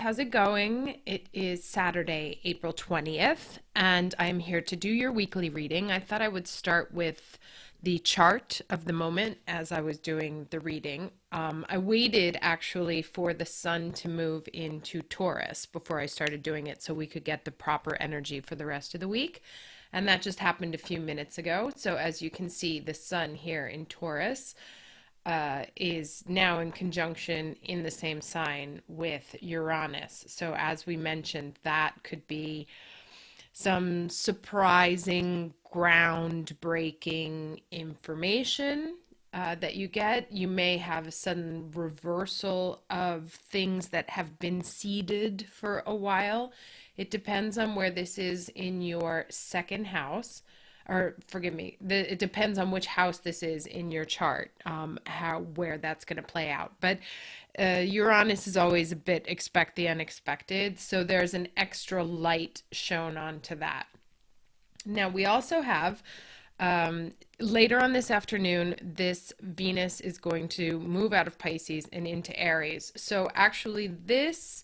how's it going? It is Saturday, April 20th, and I'm here to do your weekly reading. I thought I would start with the chart of the moment as I was doing the reading. I waited actually for the sun to move into Taurus before I started doing it so we could get the proper energy for the rest of the week. And that just happened a few minutes ago. So as you can see, the sun here in Taurus is now in conjunction in the same sign with Uranus. So, as we mentioned, that could be some surprising, groundbreaking information that you get. You may have a sudden reversal of things that have been seeded for a while. It depends on where this is in your second house, or forgive me, it depends on which house this is in your chart, how where that's going to play out. But Uranus is always a bit expect the unexpected, so there's an extra light shown onto that. Now we also have later on this afternoon, this Venus is going to move out of Pisces and into Aries. So actually, this,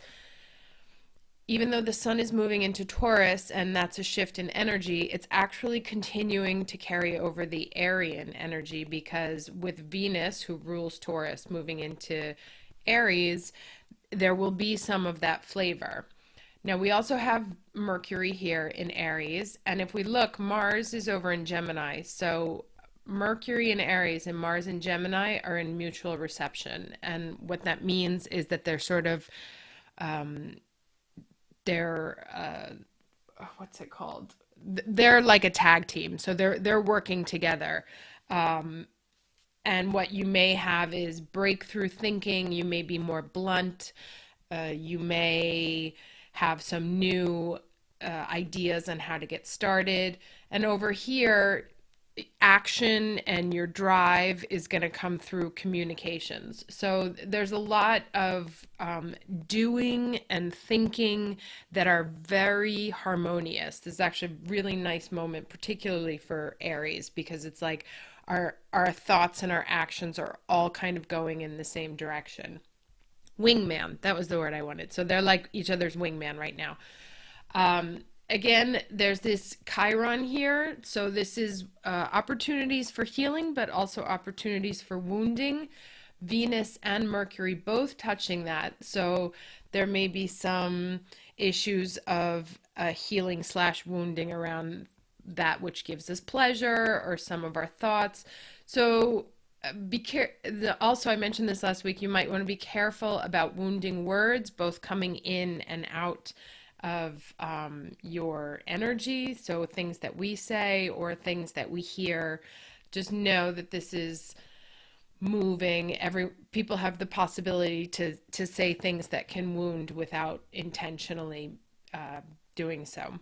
even though the sun is moving into Taurus and that's a shift in energy, it's actually continuing to carry over the Aryan energy, because with Venus, who rules Taurus, moving into Aries, there will be some of that flavor. Now, we also have Mercury here in Aries, and if we look, Mars is over in Gemini. So Mercury in Aries and Mars in Gemini are in mutual reception. And what that means is that they're sort of they're what's it called? They're like a tag team, so they're working together. And what you may have is breakthrough thinking. You may be more blunt. You may have some new ideas on how to get started. And over here, action and your drive is going to come through communications. So there's a lot of doing and thinking that are very harmonious. This is actually a really nice moment, particularly for Aries, because it's like our thoughts and our actions are all kind of going in the same direction. Wingman, that was the word I wanted. So they're like each other's wingman right now. Again, there's this Chiron here. So this is opportunities for healing, but also opportunities for wounding. Venus and Mercury both touching that. So there may be some issues of healing slash wounding around that which gives us pleasure or some of our thoughts. So be also, I mentioned this last week, you might want to be careful about wounding words, both coming in and out of your energy. So things that we say or things that we hear, just know that this is moving. Every people have the possibility to say things that can wound without intentionally doing so.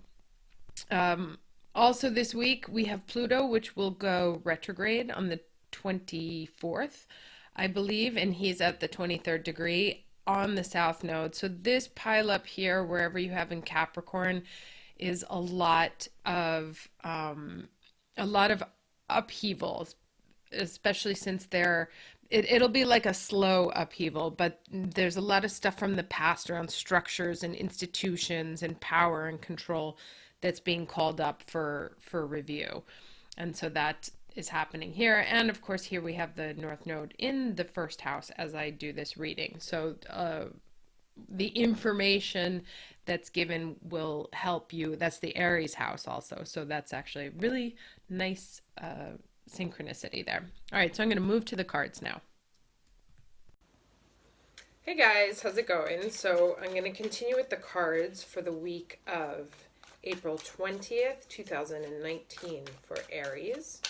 Also this week we have Pluto, which will go retrograde on the 24th, I believe, and he's at the 23rd degree on the south node. So this pile up here, wherever you have in Capricorn, is a lot of upheavals, especially since it'll be like a slow upheaval, but there's a lot of stuff from the past around structures and institutions and power and control that's being called up for review. And so that is happening here. And of course, here we have the North Node in the first house as I do this reading. So the information that's given will help you. That's the Aries house also. So that's actually really nice synchronicity there. All right, so I'm going to move to the cards now. Hey guys, how's it going? So I'm going to continue with the cards for the week of April 20th, 2019 for Aries.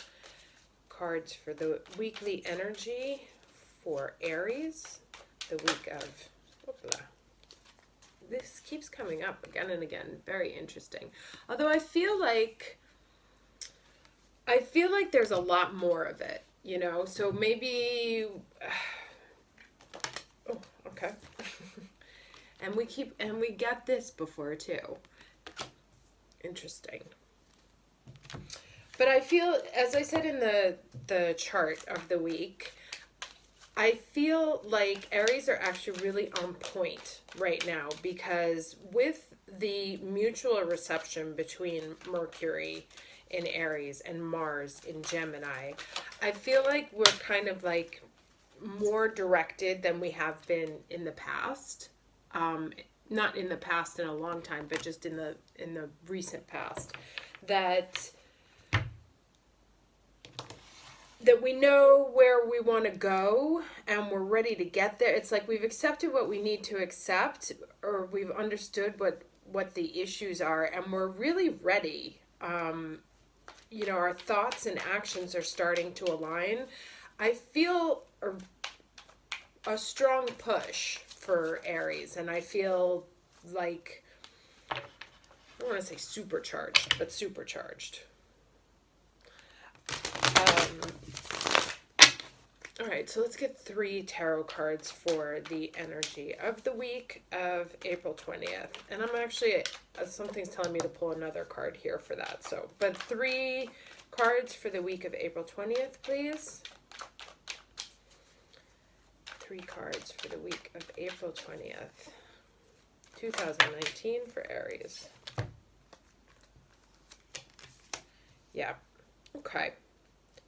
Cards for the weekly energy for Aries, the week of, this keeps coming up again and again, very interesting. Although I feel like there's a lot more of it, so maybe, oh, okay. and we got this before too. Interesting. But I feel, as I said in the chart of the week, I feel like Aries are actually really on point right now, because with the mutual reception between Mercury in Aries and Mars in Gemini, I feel like we're kind of like more directed than we have been in the past. Not in the past in a long time, but just in the recent past. That we know where we want to go and we're ready to get there. It's like we've accepted what we need to accept, or we've understood what the issues are, and we're really ready. Our thoughts and actions are starting to align. I feel a strong push for Aries, and I feel like, I don't want to say supercharged, but supercharged. All right, so let's get 3 tarot cards for the energy of the week of April 20th. And I'm actually, something's telling me to pull another card here for that. But 3 cards for the week of April 20th, please. 3 cards for the week of April 20th, 2019 for Aries. Yeah, okay.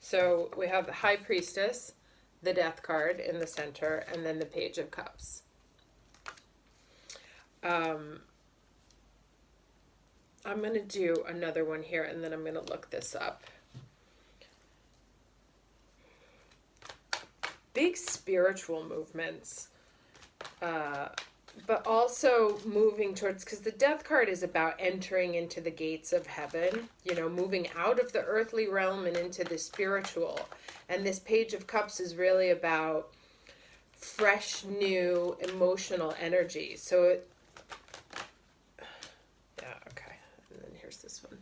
So we have the High Priestess, the Death card in the center, and then the Page of Cups. I'm going to do another one here, and then I'm going to look this up. Big spiritual movements, but also moving towards, because the Death card is about entering into the gates of heaven, moving out of the earthly realm and into the spiritual. And this Page of Cups is really about fresh, new, emotional energy. So okay. And then here's this one,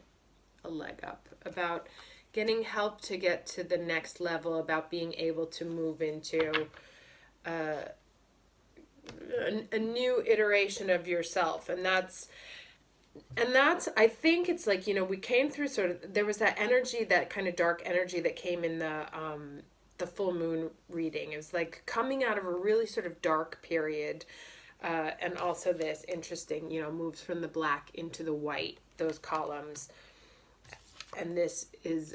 a leg up, about getting help to get to the next level, about being able to move into a new iteration of yourself. And that's, I think it's like, we came through there was that energy, that kind of dark energy that came in the full moon reading. It was like coming out of a really sort of dark period. And also this interesting, moves from the black into the white, those columns. And this is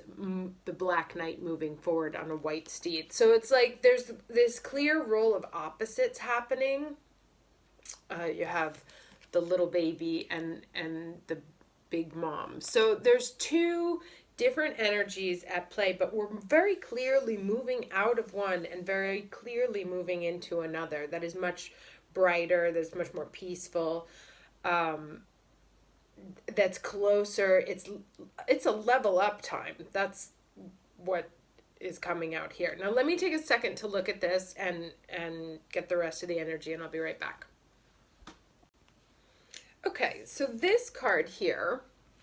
the Black Knight moving forward on a white steed. So it's like there's this clear role of opposites happening. You have the little baby and the big mom. So there's 2 different energies at play, but we're very clearly moving out of one and very clearly moving into another that is much brighter, that's much more peaceful. That's closer. It's a level up time. That's what is coming out here. Now let me take a second to look at this and get the rest of the energy, and I'll be right back. Okay, so this card here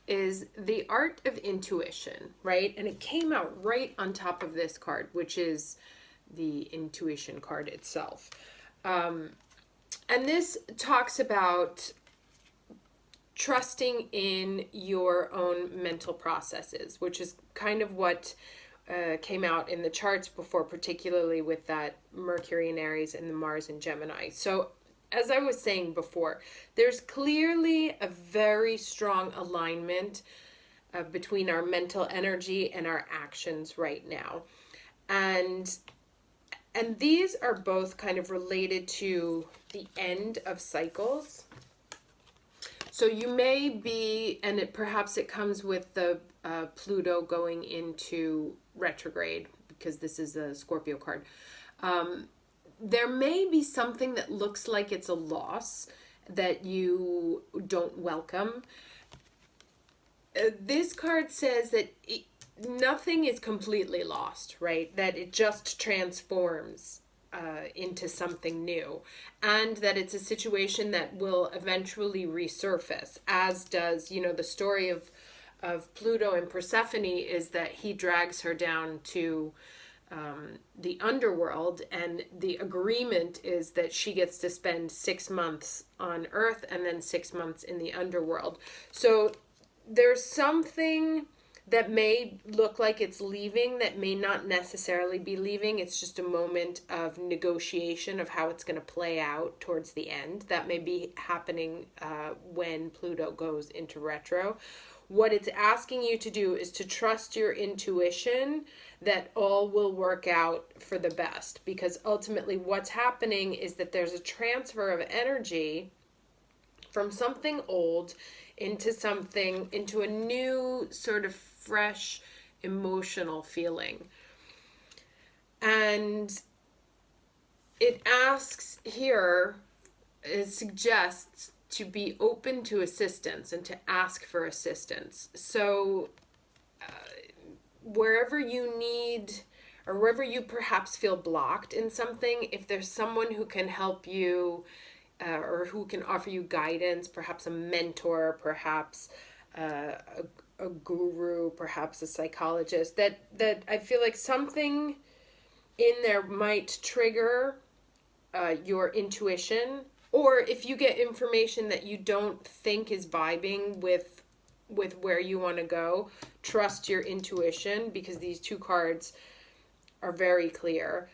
is the Art of Intuition, right? And it came out right on top of this card, which is the Intuition card itself. And this talks about trusting in your own mental processes, which is kind of what came out in the charts before, particularly with that Mercury in Aries and the Mars in Gemini. So as I was saying before, there's clearly a very strong alignment between our mental energy and our actions right now. And these are both kind of related to the end of cycles. So you may be, and perhaps it comes with the Pluto going into retrograde, because this is a Scorpio card. There may be something that looks like it's a loss that you don't welcome. This card says that nothing is completely lost, right? That it just transforms into something new, and that it's a situation that will eventually resurface, as does, the story of Pluto and Persephone is that he drags her down to the underworld, and the agreement is that she gets to spend 6 months on Earth and then 6 months in the underworld. So there's something that may look like it's leaving, that may not necessarily be leaving. It's just a moment of negotiation of how it's going to play out towards the end. That may be happening when Pluto goes into retro. What it's asking you to do is to trust your intuition that all will work out for the best, because ultimately what's happening is that there's a transfer of energy from something old into a new sort of fresh emotional feeling. And it asks here, it suggests to be open to assistance and to ask for assistance. So wherever you need, or wherever you perhaps feel blocked in something, if there's someone who can help you, or who can offer you guidance, perhaps a mentor, perhaps a guru, perhaps a psychologist, that I feel like something in there might trigger your intuition. Or if you get information that you don't think is vibing with where you want to go, trust your intuition, because these two cards are very clear.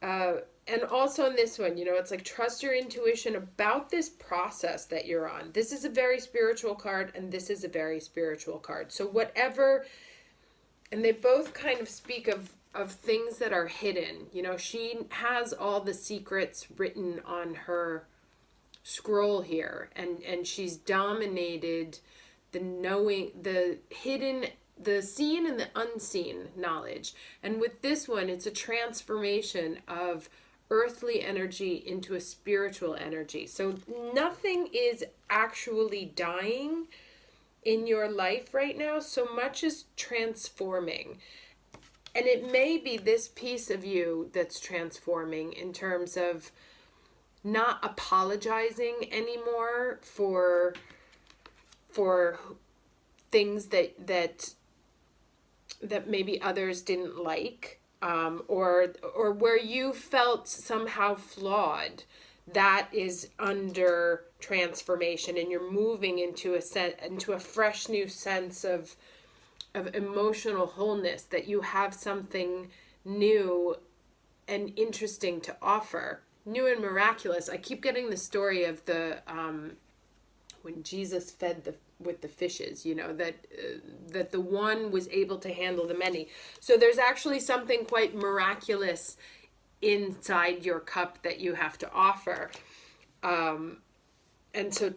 And also in this one, it's like trust your intuition about this process that you're on. This is a very spiritual card, and this is a very spiritual card. So whatever, and they both kind of speak of things that are hidden. She has all the secrets written on her scroll here, and she's dominated the knowing, the hidden, the seen and the unseen knowledge. And with this one, it's a transformation of earthly energy into a spiritual energy. So nothing is actually dying in your life right now, so much is transforming. And it may be this piece of you that's transforming, in terms of not apologizing anymore for things that maybe others didn't like, or where you felt somehow flawed. That is under transformation, and you're moving into a fresh new sense of emotional wholeness, that you have something new and interesting to offer. New and miraculous. I keep getting the story of the when Jesus fed with the fishes, that the one was able to handle the many. So there's actually something quite miraculous inside your cup that you have to offer. And so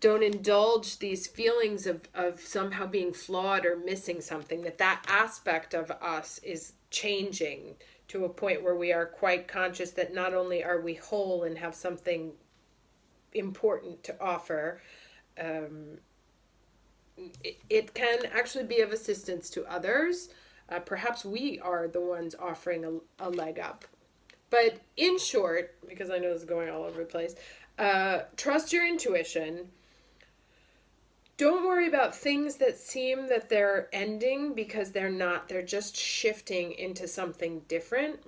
don't indulge these feelings of somehow being flawed or missing something, that aspect of us is changing to a point where we are quite conscious that not only are we whole and have something important to offer, it can actually be of assistance to others. Perhaps we are the ones offering a leg up. But in short, because I know this is going all over the place, trust your intuition. Don't worry about things that seem that they're ending, because they're not. They're just shifting into something different.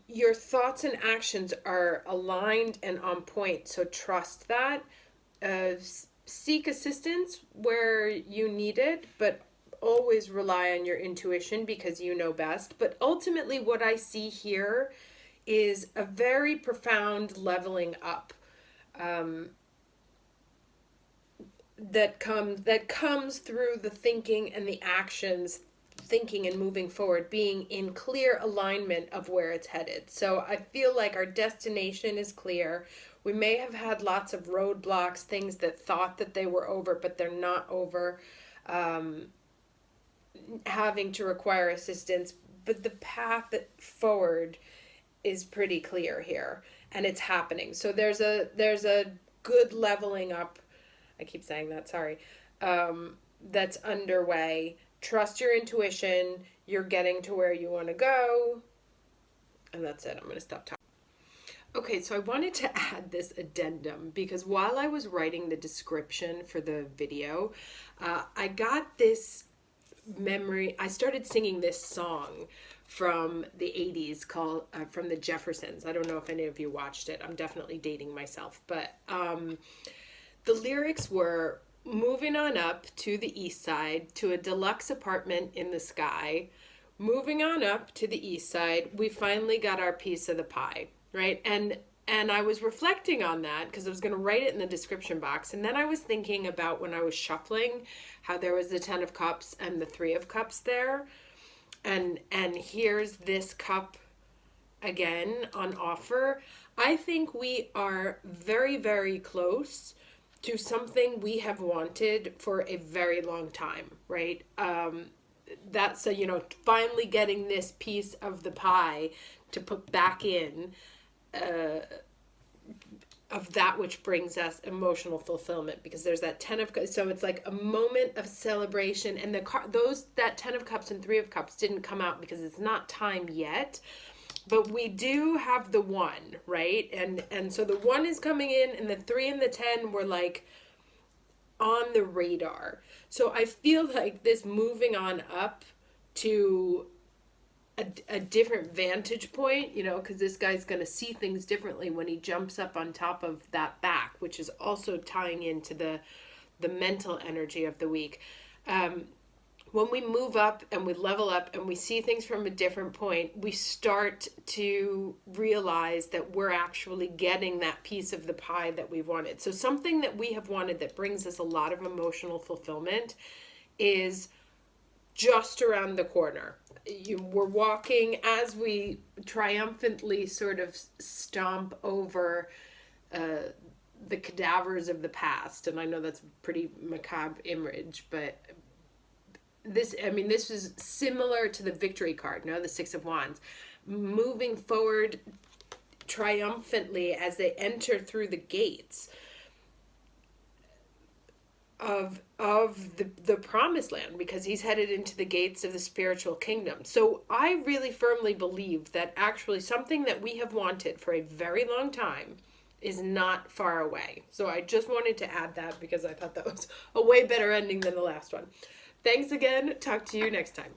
Your thoughts and actions are aligned and on point, so trust that. Seek assistance where you need it, but always rely on your intuition, because you know best. But ultimately, what I see here is a very profound leveling up. That comes through the thinking and the actions, thinking and moving forward, being in clear alignment of where it's headed. So I feel like our destination is clear. We may have had lots of roadblocks, things that thought that they were over, but they're not over, having to require assistance. But the path forward is pretty clear here, and it's happening. So there's a good leveling up. I keep saying that, sorry. That's underway. Trust your intuition. You're getting to where you want to go. And that's it. I'm going to stop talking. Okay, so I wanted to add this addendum, because while I was writing the description for the video, I got this memory. I started singing this song from the 80s called from the Jeffersons. I don't know if any of you watched it. I'm definitely dating myself, but The lyrics were moving on up to the east side to a deluxe apartment in the sky. Moving on up to the east side, we finally got our piece of the pie, right? And I was reflecting on that because I was going to write it in the description box. And then I was thinking about when I was shuffling how there was the 10 of cups and the 3 of cups there. And here's this cup again on offer. I think we are very, very close to something we have wanted for a very long time, right? That's a, finally getting this piece of the pie to put back in of that which brings us emotional fulfillment, because there's that 10 of cups. So it's like a moment of celebration, and that 10 of cups and 3 of cups didn't come out because it's not time yet. But we do have the 1, right? And so the 1 is coming in, and the 3 and the 10 were like on the radar. So I feel like this moving on up to a different vantage point, because this guy's going to see things differently when he jumps up on top of that back, which is also tying into the mental energy of the week. When we move up and we level up and we see things from a different point, we start to realize that we're actually getting that piece of the pie that we wanted. So something that we have wanted that brings us a lot of emotional fulfillment is just around the corner. We're walking as we triumphantly sort of stomp over the cadavers of the past. And I know that's a pretty macabre image, but this is similar to the victory card, the 6 of Wands. Moving forward triumphantly as they enter through the gates of the promised land, because he's headed into the gates of the spiritual kingdom. So I really firmly believe that actually something that we have wanted for a very long time is not far away. So I just wanted to add that because I thought that was a way better ending than the last one. Thanks again. Talk to you next time.